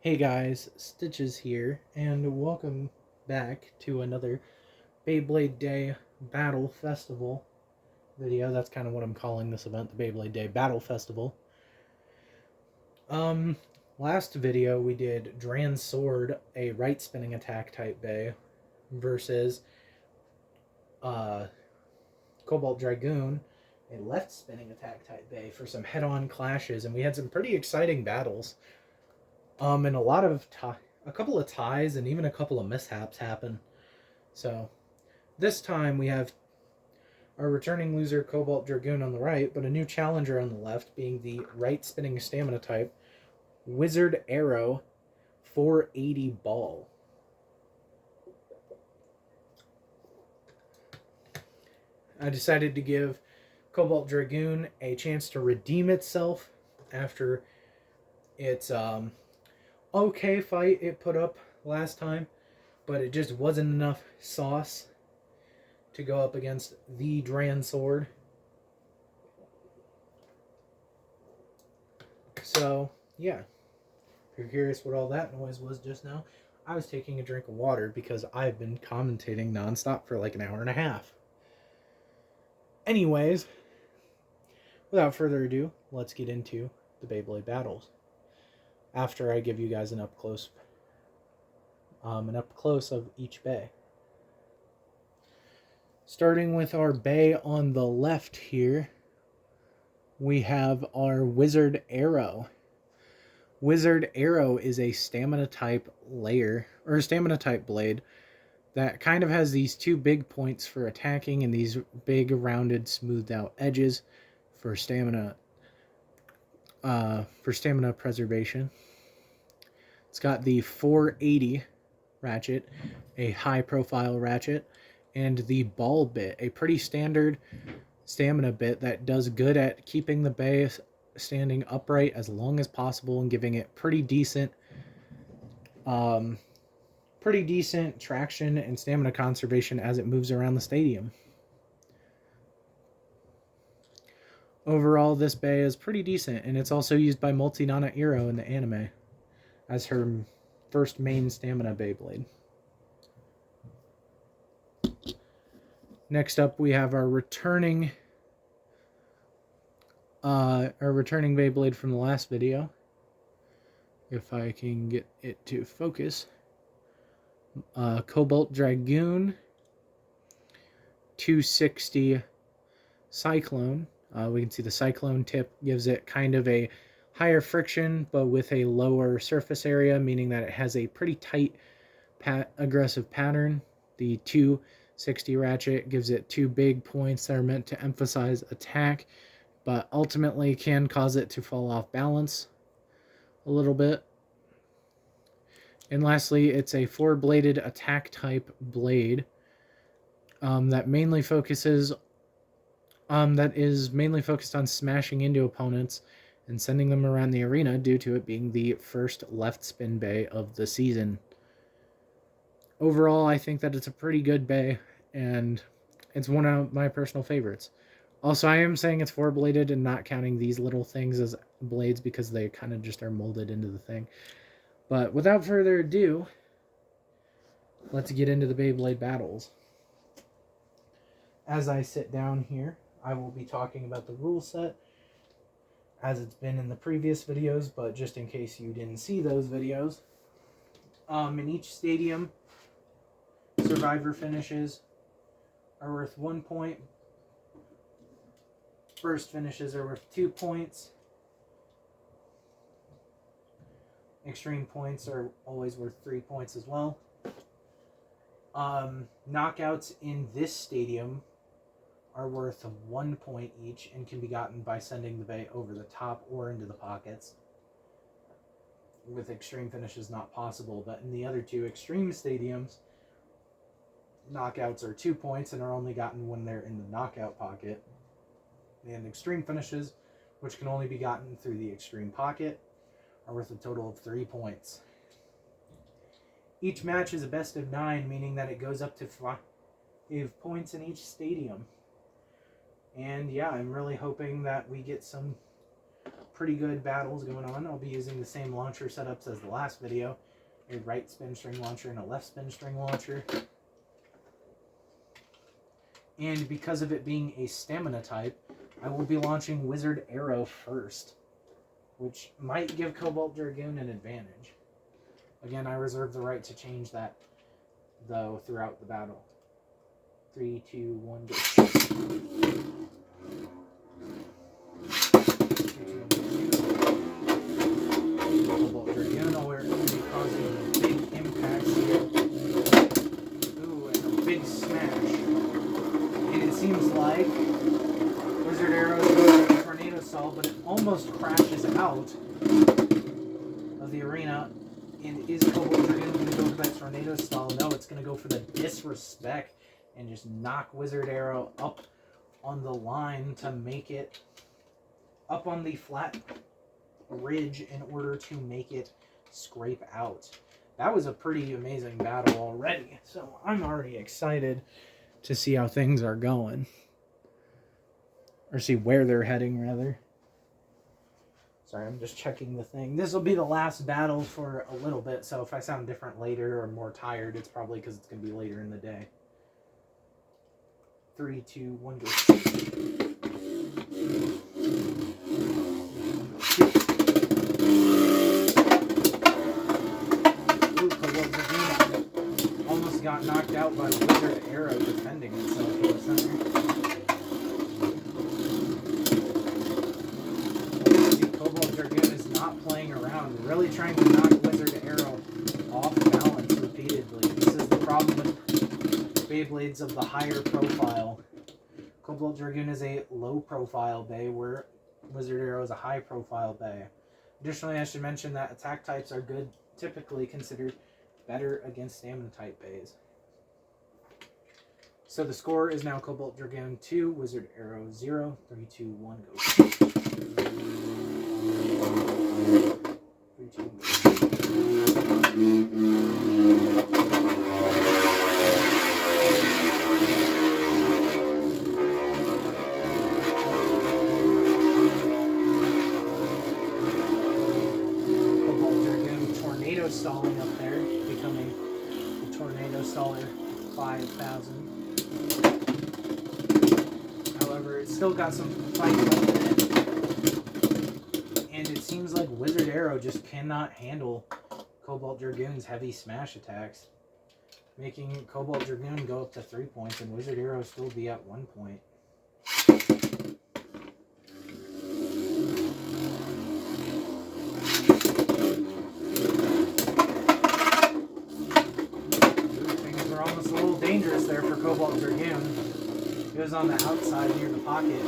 Hey guys, Stitches here, and welcome back to another Beyblade Day Battle Festival video. That's kind of what I'm calling this event, the Beyblade Day Battle Festival. Um, Last video we did Dran Sword, a right spinning attack type bay, versus Cobalt Dragoon, a left spinning attack type bay, for some head-on clashes, and we had some pretty exciting battles. And a couple of ties and even a couple of mishaps happen. So this time we have our returning loser Cobalt Dragoon on the right, but a new challenger on the left, being the right spinning stamina type Wizard Arrow 480 Ball. I decided to give Cobalt Dragoon a chance to redeem itself after its okay fight it put up last time, but it just wasn't enough sauce to go up against the Dran Sword. So, yeah. If you're curious what all that noise was just now, I was taking a drink of water because I've been commentating nonstop for like an hour and a half. Anyways, without further ado, let's get into the Beyblade battles. After I give you guys an up close of each bay. Starting with our bay on the left here, we have our Wizard Arrow. Wizard Arrow is a stamina type layer, or a stamina type blade, that kind of has these two big points for attacking and these big rounded smoothed out edges for stamina preservation. It's got the 480 ratchet, a high profile ratchet, and the ball bit, a pretty standard stamina bit that does good at keeping the bay standing upright as long as possible and giving it pretty decent traction and stamina conservation as it moves around the stadium. Overall, this bay is pretty decent, and it's also used by Multi-Nana Iro in the anime as her first main stamina Beyblade. Next up, we have our returning Beyblade from the last video. If I can get it to focus. Cobalt Dragoon 260 Cyclone. We can see the Cyclone tip gives it kind of a higher friction, but with a lower surface area, meaning that it has a pretty tight, aggressive pattern. The 260 ratchet gives it two big points that are meant to emphasize attack, but ultimately can cause it to fall off balance a little bit. And lastly, it's a four-bladed attack type blade that is mainly focused on smashing into opponents and sending them around the arena, due to it being the first left spin bay of the season. Overall, I think that it's a pretty good bay, and it's one of my personal favorites. Also, I am saying it's four-bladed and not counting these little things as blades because they kind of just are molded into the thing. But without further ado, let's get into the Beyblade battles. As I sit down here, I will be talking about the rule set as it's been in the previous videos, but just in case you didn't see those videos. In each stadium, survivor finishes are worth 1 point. First finishes are worth 2 points. Extreme points are always worth 3 points as well. Knockouts in this stadium are worth 1 point each and can be gotten by sending the bay over the top or into the pockets. With extreme finishes not possible, but in the other two extreme stadiums, knockouts are 2 points and are only gotten when they're in the knockout pocket. And extreme finishes, which can only be gotten through the extreme pocket, are worth a total of 3 points. Each match is a best of 9, meaning that it goes up to 5 points in each stadium. And yeah, I'm really hoping that we get some pretty good battles going on. I'll be using the same launcher setups as the last video. A right spin string launcher and a left spin string launcher. And because of it being a stamina type, I will be launching Wizard Arrow first, which might give Cobalt Dragoon an advantage. Again, I reserve the right to change that, though, throughout the battle. 3, 2, 1, go. Cobalt Dragoon already causing big impacts here. Ooh, and a big smash. And it seems like Wizard Arrow is going to Tornado Stall, but it almost crashes out of the arena. And is Cobalt Dragoon going to go for that Tornado Stall? No, it's going to go for the Disrespect and just knock Wizard Arrow up on the line to make it up on the flat ridge in order to make it scrape out. That was a pretty amazing battle already, so I'm already excited to see how things are going. Or see where they're heading, rather. Sorry, I'm just checking the thing. This will be the last battle for a little bit, so if I sound different later or more tired, it's probably because it's going to be later in the day. 3, 2, 1, go. Ooh, Cobalt Dragoon almost got knocked out by Wizard Arrow defending itself in the center. Playing around, really trying to knock Wizard Arrow off balance repeatedly. This is the problem with Beyblades of the higher profile. Cobalt Dragoon is a low profile bay, where Wizard Arrow is a high profile bay. Additionally, I should mention that attack types are typically considered better against stamina type bays. So the score is now Cobalt Dragoon 2, Wizard Arrow 0. 3, 2, 1, go. 3, 2, 1, Cobalt Dragoon Tornado Stalling up there, becoming the Tornado Staller 5000. However, it's still got some fight left in it. And it seems like Wizard Arrow just cannot handle Cobalt Dragoon's heavy smash attacks, making Cobalt Dragoon go up to 3 points and Wizard Arrow still be at 1 point. Things were almost a little dangerous there for Cobalt Dragoon. It was on the outside near the pocket.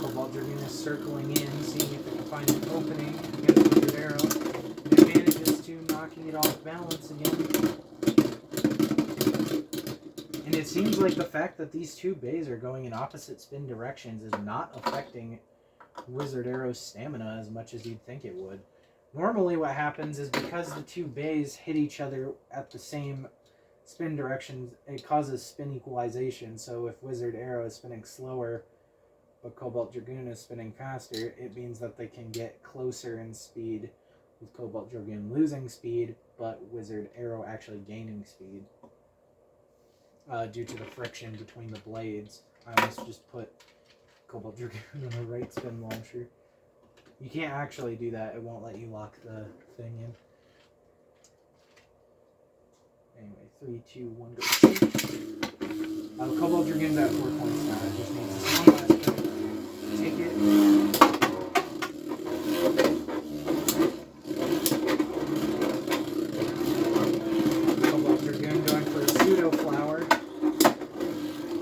Cobalt Dragoon is circling in, seeing if it can find an opening against Wizard Arrow. And it manages to knocking it off balance again. And it seems like the fact that these two bays are going in opposite spin directions is not affecting Wizard Arrow's stamina as much as you'd think it would. Normally what happens is because the two bays hit each other at the same spin directions, it causes spin equalization. So if Wizard Arrow is spinning slower but Cobalt Dragoon is spinning faster, it means that they can get closer in speed, with Cobalt Dragoon losing speed but Wizard Arrow actually gaining speed due to the friction between the blades. I almost just put Cobalt Dragoon on a right spin launcher. You can't actually do that, it won't let you lock the thing in. Anyway, 3, 2, 1, go. Cobalt Dragoon's at 4 points now. It just needs this one last point. Take it. Cobalt Dragoon going for a pseudo flower.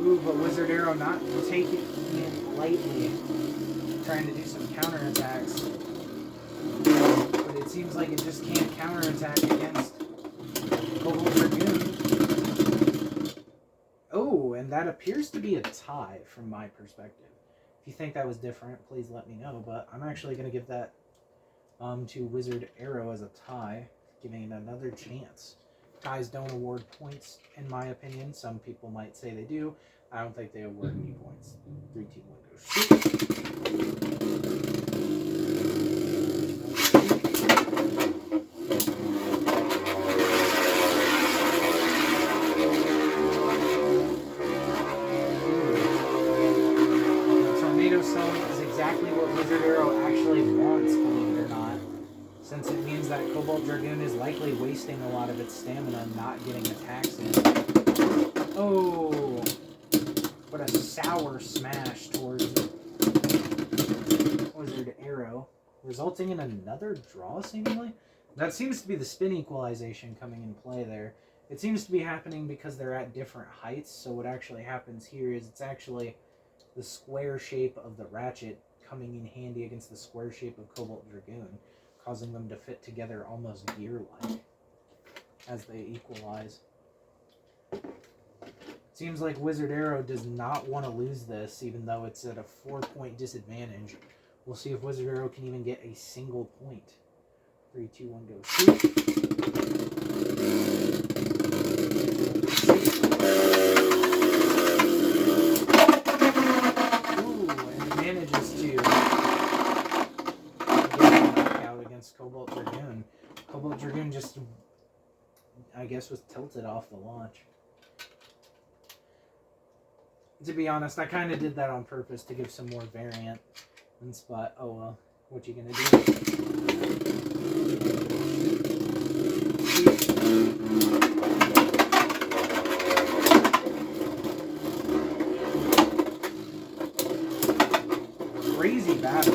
Ooh, but Wizard Arrow not taking it lightly. Trying to do some counterattacks. But it seems like it just can't counterattack against Cobalt Dragoon. Oh, and that appears to be a tie from my perspective. If you think that was different, please let me know. But I'm actually going to give that to Wizard Arrow as a tie, giving it another chance Ties don't award points, in my opinion. Some people might say they do. I don't think they award any points. 3, 2, 1, go shoot. Tornado Stone is exactly what Wizard Arrow actually wants, believe it or not. Since it means that Cobalt Dragoon is likely wasting a lot of its stamina not getting attacks in. Oh! What a sour smash towards Wizard Arrow. Resulting in another draw, seemingly? That seems to be the spin equalization coming in play there. It seems to be happening because they're at different heights, so what actually happens here is it's actually the square shape of the ratchet coming in handy against the square shape of Cobalt Dragoon, causing them to fit together almost gear-like as they equalize. Seems like Wizard Arrow does not want to lose this, even though it's at a 4-point disadvantage. We'll see if Wizard Arrow can even get a single point. 3, 2, 1, go shoot. Ooh, and he manages to get a knockout against Cobalt Dragoon. Cobalt Dragoon just, I guess, was tilted off the launch. To be honest, I kind of did that on purpose to give some more variant. But, oh well, what you gonna do? Crazy battle.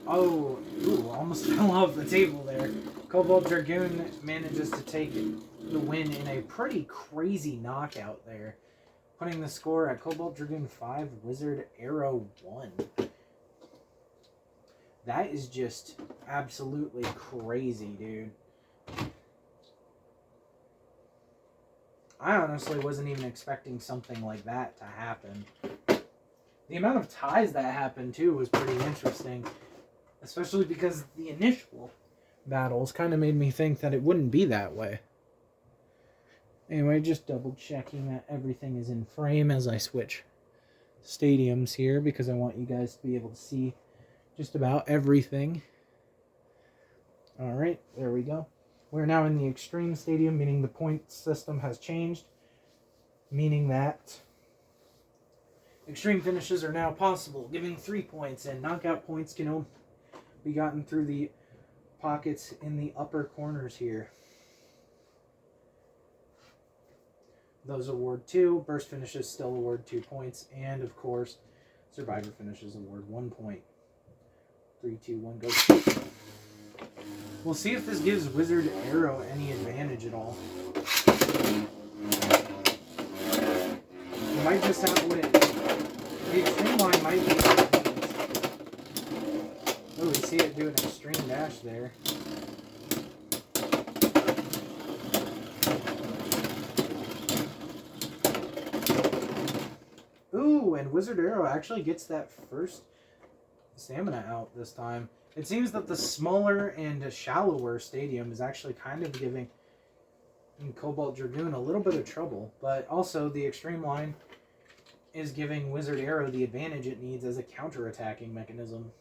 Oh, ooh, almost fell off the table there. Cobalt Dragoon manages to take the win in a pretty crazy knockout there, putting the score at Cobalt Dragoon 5, Wizard Arrow 1. That is just absolutely crazy, dude. I honestly wasn't even expecting something like that to happen. The amount of ties that happened, too, was pretty interesting. Especially because the initial battles kind of made me think that it wouldn't be that way. Anyway, just double checking that everything is in frame as I switch stadiums here, because I want you guys to be able to see just about everything. Alright, there we go. We're now in the Xtreme Stadium, meaning the point system has changed, meaning that Xtreme finishes are now possible, giving 3 points, and knockout points can be gotten through the pockets in the upper corners here. Those award 2, burst finishes still award 2 points, and of course, survivor finishes award 1 point. 3, 2, 1, go. We'll see if this gives Wizard Arrow any advantage at all. It might just have what it. The Xtreme line might be. Oh, we see it do an extreme dash there. Ooh, and Wizard Arrow actually gets that first stamina out this time. It seems that the smaller and shallower stadium is actually kind of giving Cobalt Dragoon a little bit of trouble, but also the Xtreme line is giving Wizard Arrow the advantage it needs as a counter-attacking mechanism.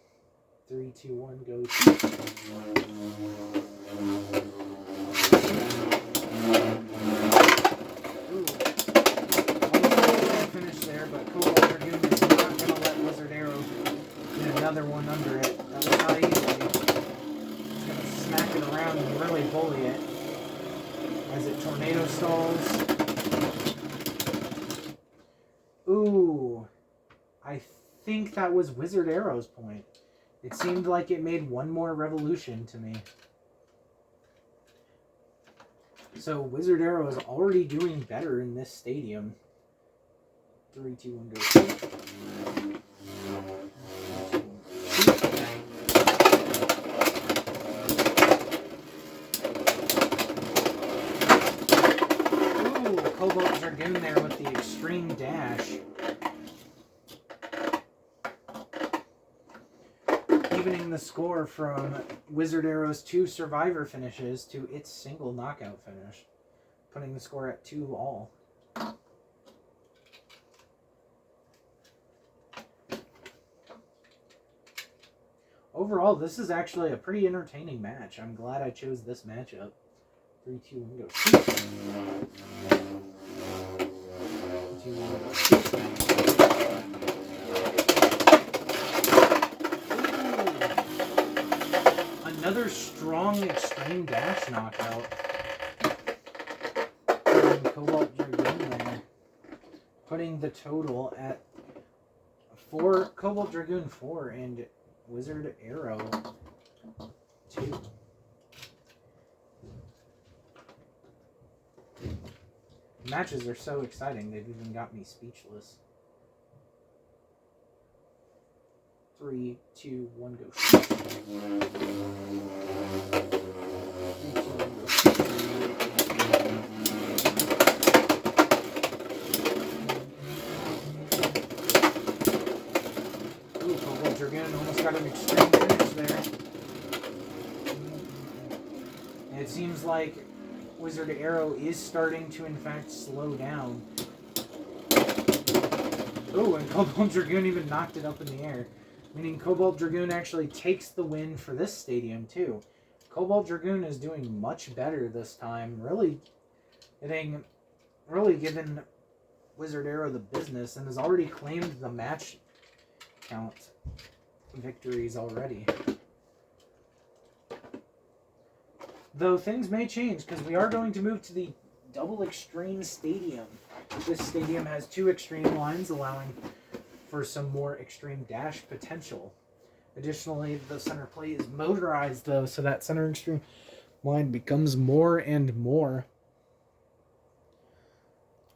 3, 2, 1, go. Ooh. Almost finish there, but Cobalt Dragoon is not going to let Wizard Arrow get another one under it. That was not easy. It's going to smack it around and really bully it as it tornado stalls. Ooh. I think that was Wizard Arrow's point. It seemed like it made one more revolution to me. So Wizard Arrow is already doing better in this stadium. 3, 2, 1, go. Ooh, Cobalt Dragoon there with the extreme dash. evening the score from Wizard Arrow's 2 Survivor finishes to its single knockout finish, putting the score at 2-all. Overall, this is actually a pretty entertaining match. I'm glad I chose this matchup. 3, 2, 1, go. 3, 2, 1, go. Another strong Extreme Dash knockout from Cobalt Dragoon there, putting the total at 4, Cobalt Dragoon 4 and Wizard Arrow 2. Matches are so exciting, they've even got me speechless. 3, 2, 1, go. Ooh, Cobalt Dragoon almost got an extreme finish there. And it seems like Wizard Arrow is starting to, in fact, slow down. Oh, and Cobalt Dragoon even knocked it up in the air. Meaning Cobalt Dragoon actually takes the win for this stadium, too. Cobalt Dragoon is doing much better this time. Really giving Wizard Arrow the business and has already claimed the match count victories already. Though things may change, because we are going to move to the Double Extreme Stadium. This stadium has 2 extreme lines, allowing for some more extreme dash potential. Additionally, the center plate is motorized, though, so that center extreme line becomes more and more,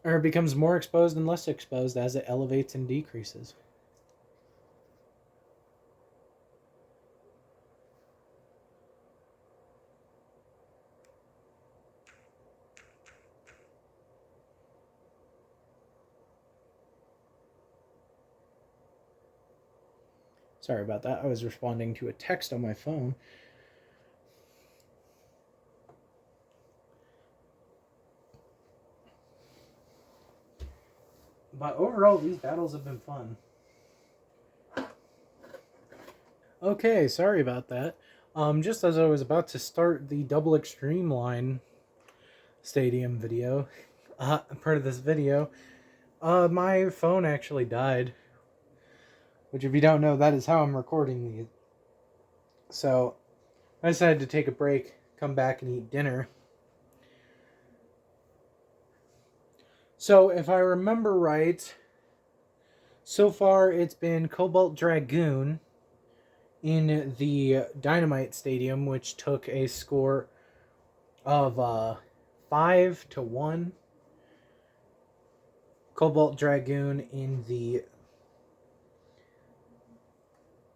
or becomes more exposed and less exposed as it elevates and decreases. Sorry about that. I was responding to a text on my phone. But overall, these battles have been fun. Okay, sorry about that. Just as I was about to start the Double Extreme Line Stadium video, part of this video, my phone actually died. Which, if you don't know, that is how I'm recording these. So, I decided to take a break, come back and eat dinner. So, if I remember right, so far it's been Cobalt Dragoon in the Dynamite Stadium, which took a score of 5-1. Cobalt Dragoon in the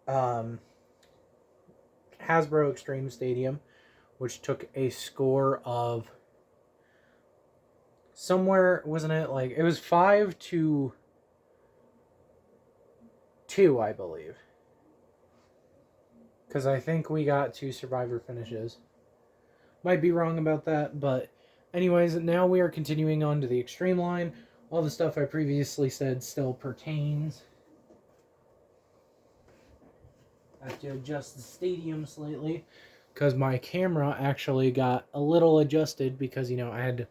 Hasbro Xtreme Stadium, which took a score of somewhere, wasn't it? Like, it was 5-2, I believe. Because I think we got 2 Survivor finishes. Might be wrong about that, but anyways, now we are continuing on to the Extreme line. All the stuff I previously said still pertains. I have to adjust the stadium slightly because my camera actually got a little adjusted because, you know, I had to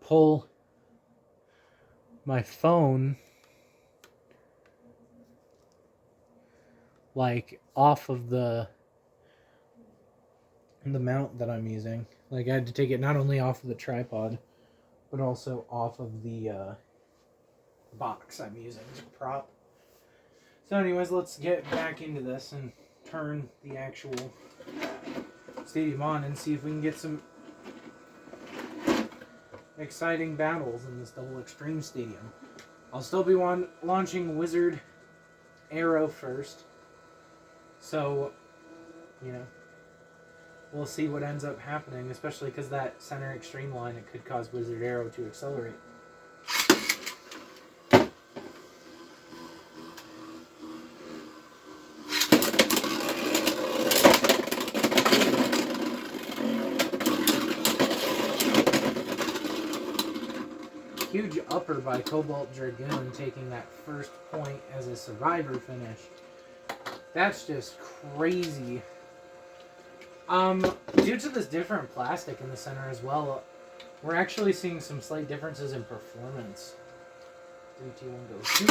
pull my phone like off of the mount that I'm using. Like, I had to take it not only off of the tripod but also off of the box I'm using as a prop. So anyways, let's get back into this and turn the actual stadium on and see if we can get some exciting battles in this Double Extreme Stadium. I'll still be launching Wizard Arrow first. So, you know, we'll see what ends up happening, especially because that center extreme line, it could cause Wizard Arrow to accelerate. huge upper by Cobalt Dragoon, taking that first point as a survivor finish. That's just crazy. Due to this different plastic in the center as well, we're actually seeing some slight differences in performance. 3, 2, 1, go. Shoot.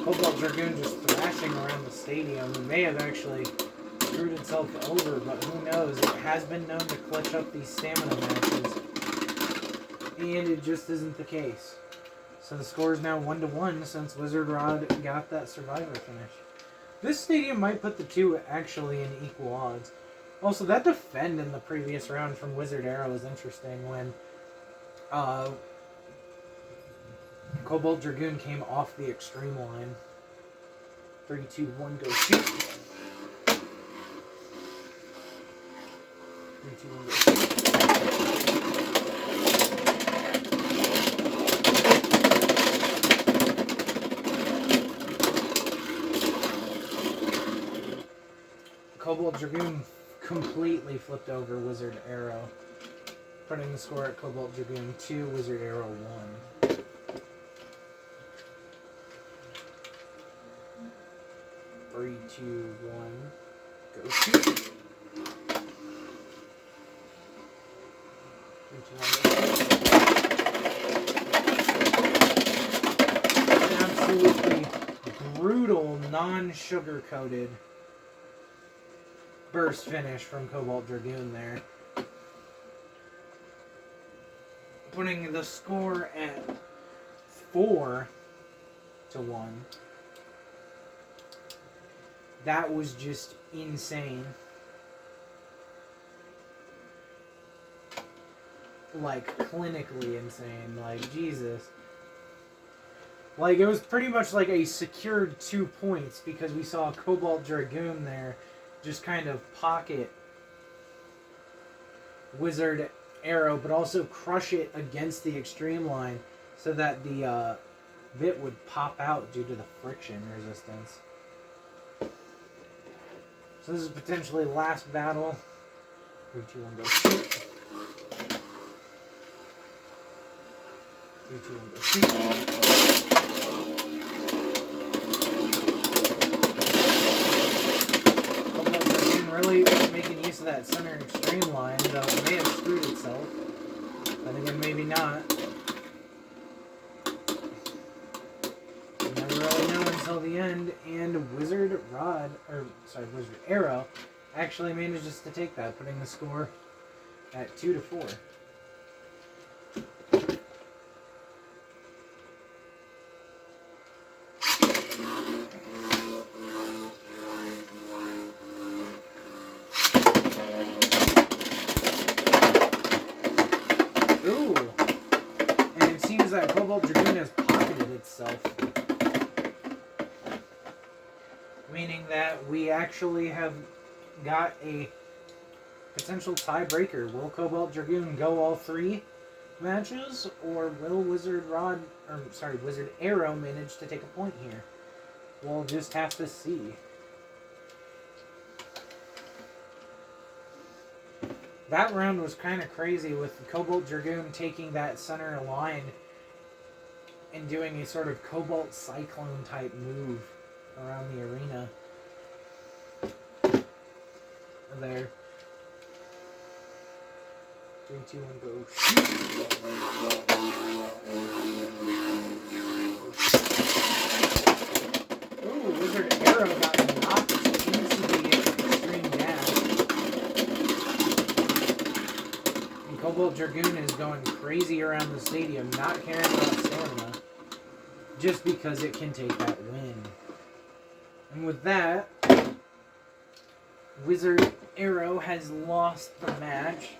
Cobalt Dragoon just thrashing around the stadium. It may have actually screwed itself over, but who knows? It has been known to clutch up these stamina matches, and it just isn't the case. So the score is now 1-1 since Wizard Rod got that survivor finish. This stadium might put the two actually in equal odds. Also, that defend in the previous round from Wizard Arrow was interesting when Cobalt Dragoon came off the Xtreme line. 3, 2, 1, go shoot. 3, 2, 1, go shoot. Cobalt Dragoon completely flipped over Wizard Arrow, putting the score at Cobalt Dragoon 2, Wizard Arrow 1. 3, 2, 1, go shoot. 3, 2, 1, go shoot. Absolutely brutal, non-sugar-coated burst finish from Cobalt Dragoon there. Putting the score at 4-1. That was just insane. Like, clinically insane. Like, Jesus. Like, it was pretty much like a secured 2 points because we saw Cobalt Dragoon there just kind of pocket Wizard Arrow, but also crush it against the Xtreme line so that the bit would pop out due to the friction resistance. So this is potentially last battle. 3, 2, 1, go shoot. 3, 2, 1, go shoot. Really making use of that center Xtreme line, though it may have screwed itself. But again, maybe not. You never really know until the end, and Wizard Arrow actually manages to take that, putting the score at 2-4. That Cobalt Dragoon has pocketed itself, meaning that we actually have got a potential tiebreaker. Will Cobalt Dragoon go all 3 matches, or will Wizard Arrow manage to take a point here? We'll just have to see. That round was kind of crazy with Cobalt Dragoon taking that center line and doing a sort of Cobalt Cyclone type move around the arena. There. 3, 2, 1, go shoot. Ooh, Wizard Arrow got knocked into the Xtreme gas. And Cobalt Dragoon is going crazy around the stadium, not caring about stamina, just because it can take that win. And with that, Wizard Arrow has lost the match.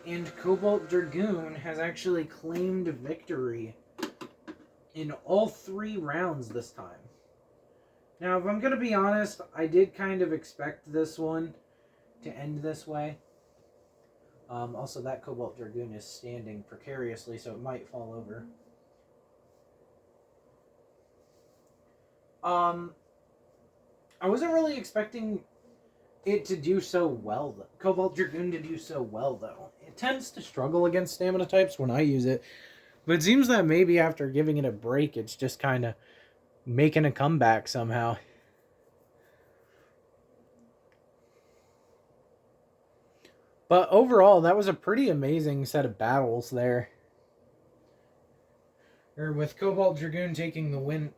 And Cobalt Dragoon has actually claimed victory in all 3 rounds this time. Now, if I'm going to be honest, I did kind of expect this one to end this way. Also, that Cobalt Dragoon is standing precariously, so it might fall over. Um, I wasn't really expecting it to do so well, though. Cobalt Dragoon to do so well, though. It tends to struggle against stamina types when I use it, but it seems that maybe after giving it a break, it's just kind of making a comeback somehow. But overall, that was a pretty amazing set of battles there. Or with Cobalt Dragoon taking the win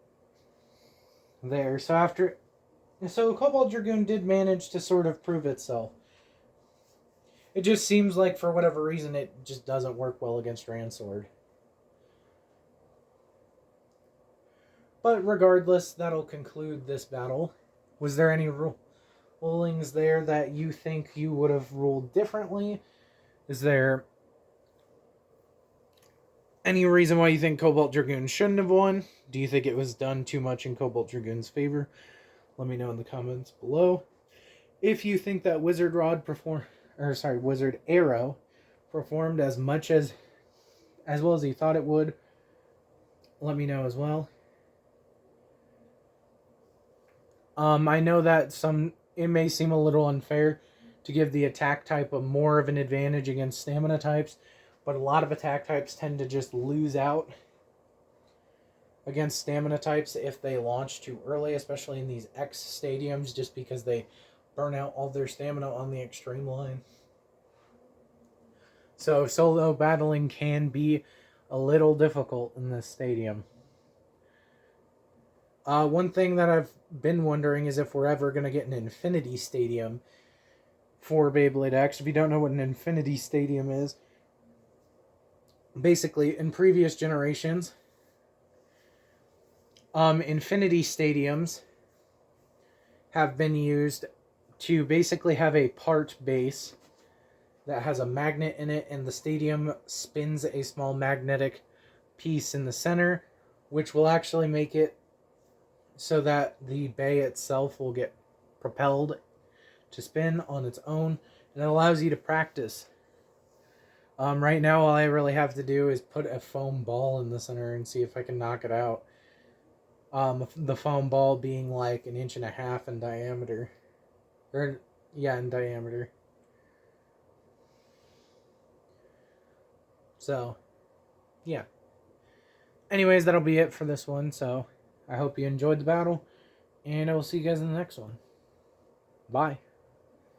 there. So Cobalt Dragoon did manage to sort of prove itself. It just seems like for whatever reason it just doesn't work well against Ransword. But regardless, that'll conclude this battle. Was there any rulings there that you think you would have ruled differently? Is there any reason why you think Cobalt Dragoon shouldn't have won? Do you think it was done too much in Cobalt Dragoon's favor? Let me know in the comments below. If you think that Wizard Arrow performed as well as you thought it would, let me know as well. I know that it may seem a little unfair to give the attack type more of an advantage against stamina types, but a lot of attack types tend to just lose out against stamina types if they launch too early, especially in these X stadiums, just because they burn out all their stamina on the Xtreme line. So solo battling can be a little difficult in this stadium. One thing that I've been wondering is if we're ever going to get an Infinity Stadium for Beyblade X. If you don't know what an Infinity Stadium is, basically in previous generations, Infinity Stadiums have been used to basically have a part base that has a magnet in it, and the stadium spins a small magnetic piece in the center, which will actually make it so that the bay itself will get propelled to spin on its own, and it allows you to practice. Right now, all I really have to do is put a foam ball in the center and see if I can knock it out. The foam ball being like 1.5 inches in diameter. In diameter. So, yeah. Anyways, that'll be it for this one. So, I hope you enjoyed the battle, and I will see you guys in the next one. Bye.